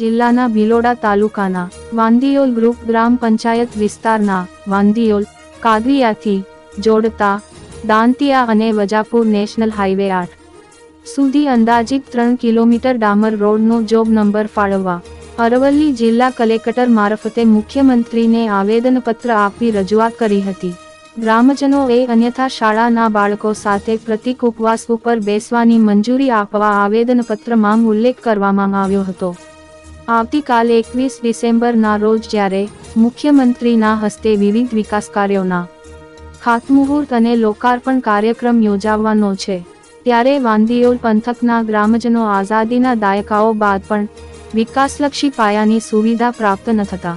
જિલ્લાના ભિલોડા તાલુકાના વાંદિયોલ ગ્રુપ ગ્રામ પંચાયત વિસ્તારના વાંદિયોલ કાદરિયાથી જોડતા દાંતિયા અને વજાપુર નેશનલ હાઈવે 8 સુધી અંદાજિત 3 કિલોમીટર ડામર રોડનો જોબ નંબર ફાળવવા અરવલ્લી જિલ્લા કલેક્ટર મારફતે મુખ્યમંત્રીને આવેદનપત્ર આપી રજૂઆત કરી હતી। ગ્રામજનોએ અન્યથા શાળાના બાળકો સાથે પ્રતિક ઉપવાસ ઉપર બેસવાની મંજૂરી આપવા આવેદનપત્રમાં ઉલ્લેખ કરવામાં આવ્યો હતો। આવતીકાલે 21 ડિસેમ્બરના રોજ જ્યારે મુખ્યમંત્રીના હસ્તે વિવિધ વિકાસ કાર્યોના ખાતમુહૂર્ત અને લોકાર્પણ કાર્યક્રમ યોજાવાનો છે, ત્યારે વાંદિયોલ પંથકના ગ્રામજનો આઝાદીના દાયકાઓ બાદ પણ વિકાસલક્ષી પાયાની સુવિધા પ્રાપ્ત ન થતા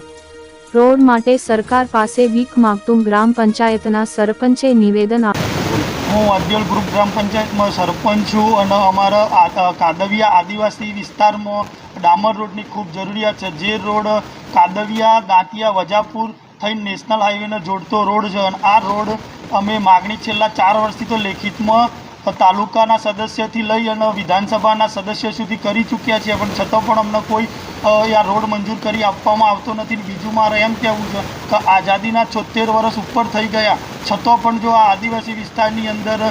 રોડ માટે સરકાર પાસે ભીખ માંગતું ગ્રામ પંચાયતના સરપંચે નિવેદન આપ્યું। હું વાંદિયોલ ગ્રુપ ગ્રામ પંચાયતમાં સરપંચ છું અને અમારા કાદવિયા આદિવાસી વિસ્તારમાં ડામર રોડની ખૂબ જરૂરિયાત છે। જે રોડ કાદવિયા દાંતિયા વજાપુર થઈને નેશનલ હાઈવેને જોડતો રોડ છે અને આ રોડ અમે માગણી છેલ્લા 4 વર્ષથી તો લેખિતમાં તાલુકાના સદસ્યથી લઈ અને વિધાનસભાના સદસ્ય સુધી કરી ચૂક્યા છીએ, પણ છતાં પણ અમને કોઈ આ રોડ મંજૂર કરી આપવામાં આવતો નથી। બીજું મારે એમ કહેવું છે કે આઝાદીના 76 વર્ષ ઉપર થઈ ગયા છતાં પણ જો આ આદિવાસી વિસ્તારની અંદર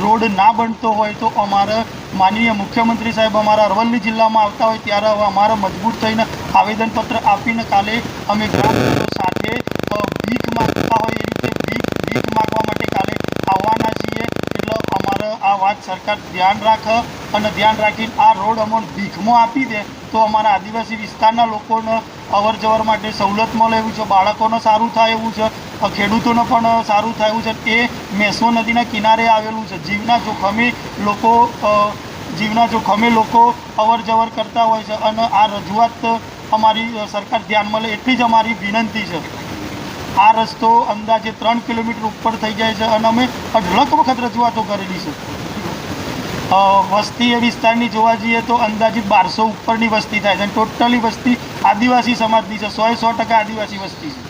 રોડ ના બનતો હોય તો અમારે માનનીય મુખ્યમંત્રી સાહેબ અમારા અરવલ્લી જિલ્લામાં આવતા હોય ત્યારે હવે અમારે મજબૂત થઈને આવેદનપત્ર આપીને કાલે અમે ગ્રામજનો સાથે ભીખ માગતા હોય એ રીતે ભીખ માગવા માટે કાલે આવવાના છીએ। એટલે અમારે આ વાત સરકાર ધ્યાન રાખે અને ધ્યાન રાખીને આ રોડ અમને ભીખમાં આપી દે તો અમારા આદિવાસી વિસ્તારના લોકોને અવર જવર માટે સવલત મળે એવું છે, બાળકોને સારું થાય એવું છે, ખેડૂતોને પણ સારું થાય એવું છે। એ મેસો નદીના કિનારે આવેલું છે। જીવના જોખમે લોકો અવર જવર કરતા હોય છે અને આ રજૂઆત અમારી સરકાર ધ્યાનમાં લે એટલી જ અમારી વિનંતી છે। આ રસ્તો અંદાજે 3 કિલોમીટર ઉપર થઈ જાય છે અને અમે અઢળક વખત રજૂઆતો કરેલી છે। વસ્તી એ વિસ્તારની જોવા જઈએ તો અંદાજિત 1200 ઉપરની વસ્તી થાય છે અને ટોટલી વસ્તી આદિવાસી સમાજની છે, 100% આદિવાસી વસ્તી છે।